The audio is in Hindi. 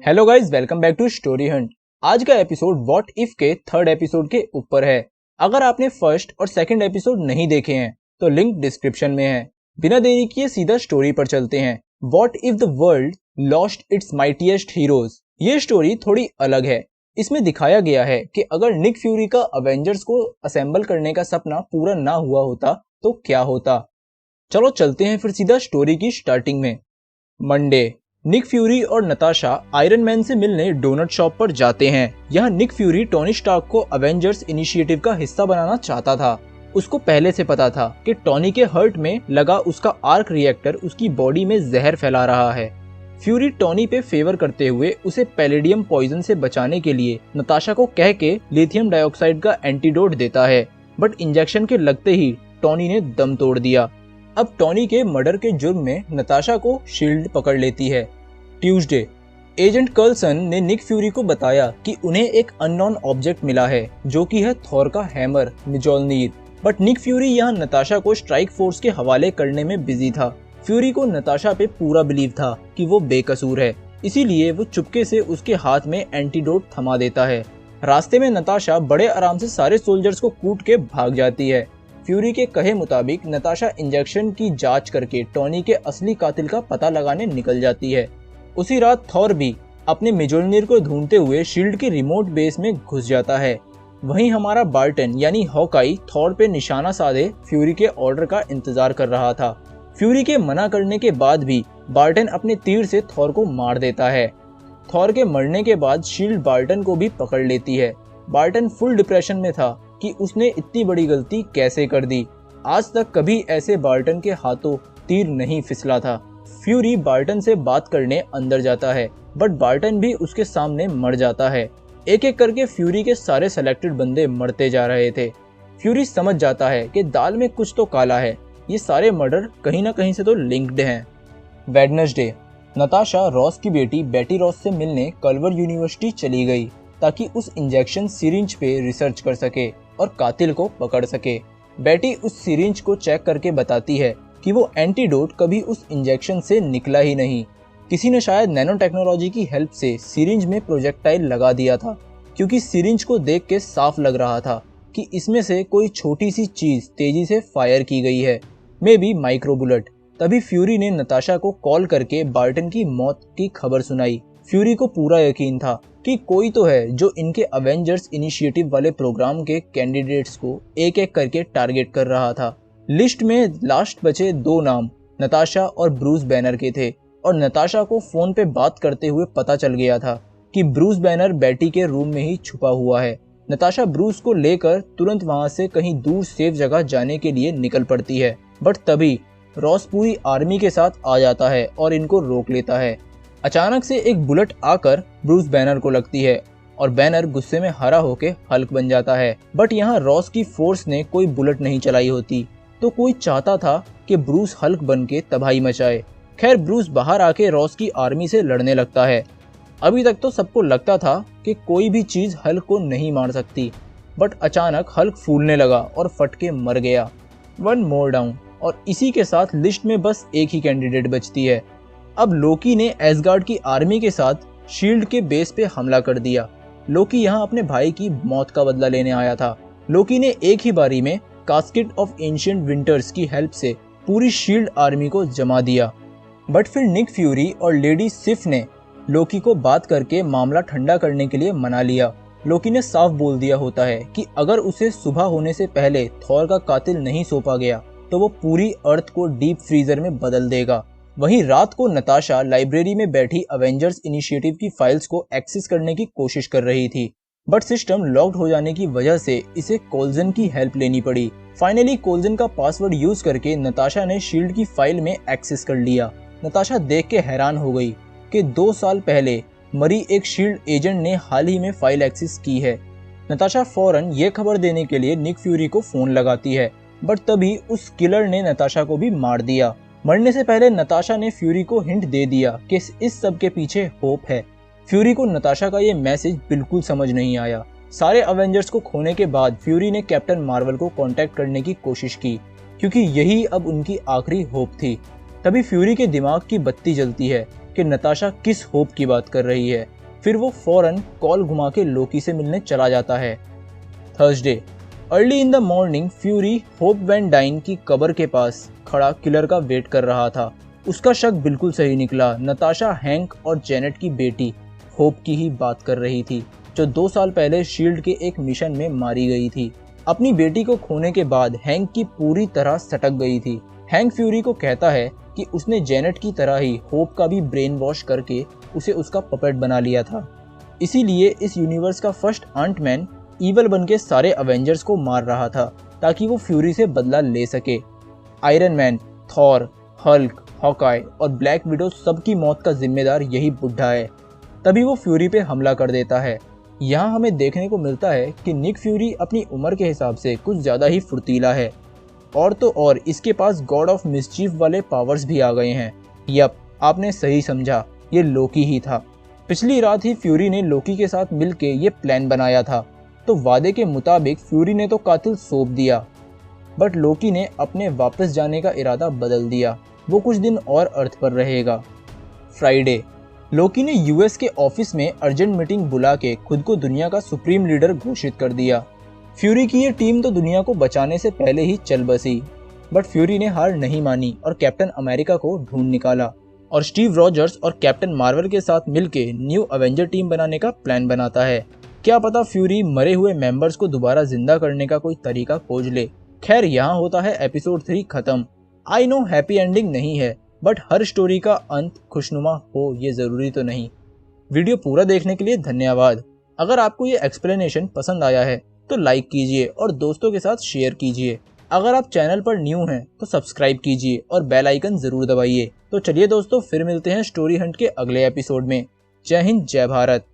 Hello guys, welcome back to story hunt. आज का एपिसोड व्हाट इफ के थर्ड एपिसोड के ऊपर है। अगर आपने फर्स्ट और सेकंड एपिसोड नहीं देखे हैं तो लिंक डिस्क्रिप्शन में है। बिना देरी किए सीधा स्टोरी पर चलते हैं। What if the world lost its mightiest heroes. ये स्टोरी थोड़ी अलग है। इसमें दिखाया गया है कि अगर निक फ्यूरी का अवेंजर्स को असेंबल करने का सपना पूरा ना हुआ होता तो क्या होता। चलो चलते हैं फिर सीधा स्टोरी की स्टार्टिंग में। मंडे, निक फ्यूरी और नताशा आयरन मैन से मिलने डोनट शॉप पर जाते हैं। यहाँ निक फ्यूरी टोनी स्टार्क को अवेंजर्स इनिशिएटिव का हिस्सा बनाना चाहता था। उसको पहले से पता था कि टोनी के हर्ट में लगा उसका आर्क रिएक्टर उसकी बॉडी में जहर फैला रहा है। फ्यूरी टोनी पे फेवर करते हुए उसे पैलेडियम पॉइजन से बचाने के लिए नताशा को कह के लिथियम डाइऑक्साइड का एंटीडोट देता है, बट इंजेक्शन के लगते ही टोनी ने दम तोड़ दिया। अब टोनी के मर्डर के जुर्म में नताशा को शील्ड पकड़ लेती है। ट्यूसडे, एजेंट कर्लसन ने निक फ्यूरी को बताया कि उन्हें एक अननोन ऑब्जेक्ट मिला है जो कि है थॉर का हैमर मिजोल्नीर, बट निक फ्यूरी यहाँ नताशा को स्ट्राइक फोर्स के हवाले करने में बिजी था। फ्यूरी को नताशा पे पूरा बिलीव था कि वो बेकसूर है, इसीलिए वो चुपके से उसके हाथ में एंटीडोट थमा देता है। रास्ते में नताशा बड़े आराम से सारे सोल्जर्स को कूट के भाग जाती है। फ्यूरी के कहे मुताबिक नताशा इंजेक्शन की जांच करके टोनी के असली कातिल का पता लगाने निकल जाती है। उसी रात थॉर भी अपने मिजोल्नीर को ढूंढते हुए शील्ड के रिमोट बेस में घुस जाता है। वहीं हमारा बार्टन यानी हॉकाई थॉर पे निशाना साधे फ्यूरी के ऑर्डर का इंतजार कर रहा था। फ्यूरी के मना करने के बाद भी बार्टन अपने तीर से थॉर को मार देता है। थॉर के मरने के बाद शील्ड बार्टन को भी पकड़ लेती है। बार्टन फुल डिप्रेशन में था कि उसने इतनी बड़ी गलती कैसे कर दी। आज तक कभी ऐसे बार्टन के हाथों तीर नहीं फिसला था। फ्यूरी बार्टन से बात करने अंदर जाता है, बट बार्टन भी उसके सामने मर जाता है। एक एक करके फ्यूरी के सारे सेलेक्टेड बंदे मरते जा रहे थे। फ्यूरी समझ जाता है कि दाल में कुछ तो काला है, ये सारे मर्डर कहीं ना कहीं से तो लिंक्ड हैं। वेडनेसडे, नताशा रॉस की बेटी बेटी रॉस से मिलने कल्वर यूनिवर्सिटी चली गई ताकि उस इंजेक्शन सिरिंज पे रिसर्च कर सके और कातिल को पकड़ सके। बेटी उस सिरिंज को चेक करके बताती है कि वो एंटीडोट कभी उस इंजेक्शन से निकला ही नहीं। किसी ने शायद नैनो टेक्नोलॉजी की हेल्प से सिरिंज में प्रोजेक्टाइल लगा दिया था, क्योंकि सिरिंज को देख के साफ लग रहा था कि इसमें से कोई छोटी सी चीज तेजी से फायर की गई है, मे बी माइक्रो बुलेट। तभी फ्यूरी ने नताशा को कॉल करके बार्टन की मौत की खबर सुनाई। फ्यूरी को पूरा यकीन था कि कोई तो है जो इनके अवेंजर्स इनिशिएटिव वाले प्रोग्राम के कैंडिडेट्स को एक एक करके टारगेट कर रहा था। लिस्ट में लास्ट बचे दो नाम नताशा और ब्रूस बैनर के थे, और नताशा को फोन पे बात करते हुए पता चल गया था कि ब्रूस बैनर बेटी के रूम में ही छुपा हुआ है। नताशा ब्रूस को लेकर तुरंत वहां से कहीं दूर सेफ जगह जाने के लिए निकल पड़ती है, बट तभी रॉस पूरी आर्मी के साथ आ जाता है और इनको रोक लेता है। अचानक से एक बुलेट आकर ब्रूस बैनर को लगती है और बैनर गुस्से में हरा होके हल्क बन जाता है, बट यहाँ रॉस की फोर्स ने कोई बुलेट नहीं चलाई होती, तो कोई चाहता था कि ब्रूस हल्क बन के तबाही मचाए। खैर ब्रूस बाहर आके रॉस की आर्मी से लड़ने लगता है। अभी तक तो सबको लगता था कि कोई भी चीज हल्क को नहीं मार सकती, बट अचानक हल्क फूलने लगा और फट के मर गया। वन मोर डाउन, और इसी के साथ लिस्ट में बस एक ही कैंडिडेट बचती है। अब लोकी ने एसगार्ड की आर्मी के साथ शील्ड के बेस पे हमला कर दिया। लोकी यहाँ अपने भाई की मौत का बदला लेने आया था। लोकी ने एक ही बारी में कास्केट ऑफ एंशिएंट विंटर्स की हेल्प से पूरी शील्ड आर्मी को जमा दिया, बट फिर निक फ्यूरी और लेडी सिफ ने लोकी को बात करके मामला ठंडा करने के लिए मना लिया। लोकी ने साफ बोल दिया होता है कि अगर उसे सुबह होने से पहले थॉर का कातिल नहीं सौंपा गया तो वो पूरी अर्थ को डीप फ्रीजर में बदल देगा। वहीं रात को नताशा लाइब्रेरी में बैठी अवेंजर्स इनिशिएटिव की फाइल्स को एक्सेस करने की कोशिश कर रही थी, बट सिस्टम लॉक्ड हो जाने की वजह से इसे कोल्जन की हेल्प लेनी पड़ी। फाइनली कोल्जन का पासवर्ड यूज करके नताशा ने शील्ड की फाइल में एक्सेस कर लिया। नताशा देख के हैरान हो गई कि 2 साल पहले मरी एक शील्ड एजेंट ने हाल ही में फाइल एक्सेस की है। नताशा फौरन ये खबर देने के लिए निक फ्यूरी को फोन लगाती है, बट तभी उस किलर ने नताशा को भी मार दिया। मरने से पहले नताशा ने फ्यूरी को हिंट दे दिया कि इस सब के पीछे होप है। फ्यूरी को नताशा का ये मैसेज बिल्कुल समझ नहीं आया। सारे अवेंजर्स को खोने के बाद फ्यूरी ने कैप्टन मार्वल को कांटेक्ट करने की कोशिश की, क्योंकि यही अब उनकी आखिरी होप थी। तभी फ्यूरी के दिमाग की बत्ती जलती है कि नताशा किस होप की बात कर रही है। फिर वो फौरन कॉल घुमा के लोकी से मिलने चला जाता है। Thursday, early in the morning Fury Hope Van Dyne की कब्र के पास खड़ा किलर का वेट कर रहा था। उसका शक बिल्कुल सही निकला। नताशा हैंक और जेनेट की बेटी होप की ही बात कर रही थी, जो 2 साल पहले शील्ड के एक मिशन में मारी गई थी। अपनी बेटी को खोने के बाद हैंक की पूरी तरह सटक गई थी। हैंक फ्यूरी को कहता है कि उसने जेनेट की तरह ही होप का भी ब्रेन वॉश करके उसे उसका पपेट बना लिया था। इसीलिए इस यूनिवर्स का फर्स्ट आंटमैन ईवल बन के सारे अवेंजर्स को मार रहा था ताकि वो फ्यूरी से बदला ले सके। Iron man, Thor, Hulk, Hawkeye और ब्लैक विडो सबकी मौत का जिम्मेदार यही बुढ़ा है। तभी वो फ्यूरी पे हमला कर देता है। यहाँ हमें देखने को मिलता है कि निक फ्यूरी अपनी उम्र के हिसाब से कुछ ज़्यादा ही फुर्तीला है, और तो और इसके पास गॉड ऑफ मिसचीफ वाले पावर्स भी आ गए हैं। यप, आपने सही समझा, ये लोकी ही था। पिछली रात ही फ्यूरी ने लोकी के साथ मिलके ये प्लान बनाया था, तो वादे के मुताबिक फ्यूरी ने तो कातिल सौंप दिया, बट लोकी ने अपने वापस जाने का इरादा बदल दिया। वो कुछ दिन और अर्थ पर रहेगा। फ्राइडे, लोकी ने यूएस के ऑफिस में अर्जेंट मीटिंग बुला के खुद को दुनिया का सुप्रीम लीडर घोषित कर दिया। फ्यूरी की ये टीम तो दुनिया को बचाने से पहले ही चल बसी, बट फ्यूरी ने हार नहीं मानी और कैप्टन अमेरिका को ढूंढ निकाला और स्टीव रॉजर्स और कैप्टन मार्वल के साथ मिलके न्यू अवेंजर टीम बनाने का प्लान बनाता है। क्या पता फ्यूरी मरे हुए मेंबर्स को दोबारा जिंदा करने का कोई तरीका खोज ले। खैर, यहाँ होता है एपिसोड 3 खत्म। आई नो हैप्पी एंडिंग नहीं है, बट हर स्टोरी का अंत खुशनुमा हो ये जरूरी तो नहीं। वीडियो पूरा देखने के लिए धन्यवाद। अगर आपको ये एक्सप्लेनेशन पसंद आया है तो लाइक कीजिए और दोस्तों के साथ शेयर कीजिए। अगर आप चैनल पर न्यू हैं तो सब्सक्राइब कीजिए और बेल आइकन जरूर दबाइए। तो चलिए दोस्तों, फिर मिलते हैं स्टोरी हंट के अगले एपिसोड में। जय हिंद, जय भारत।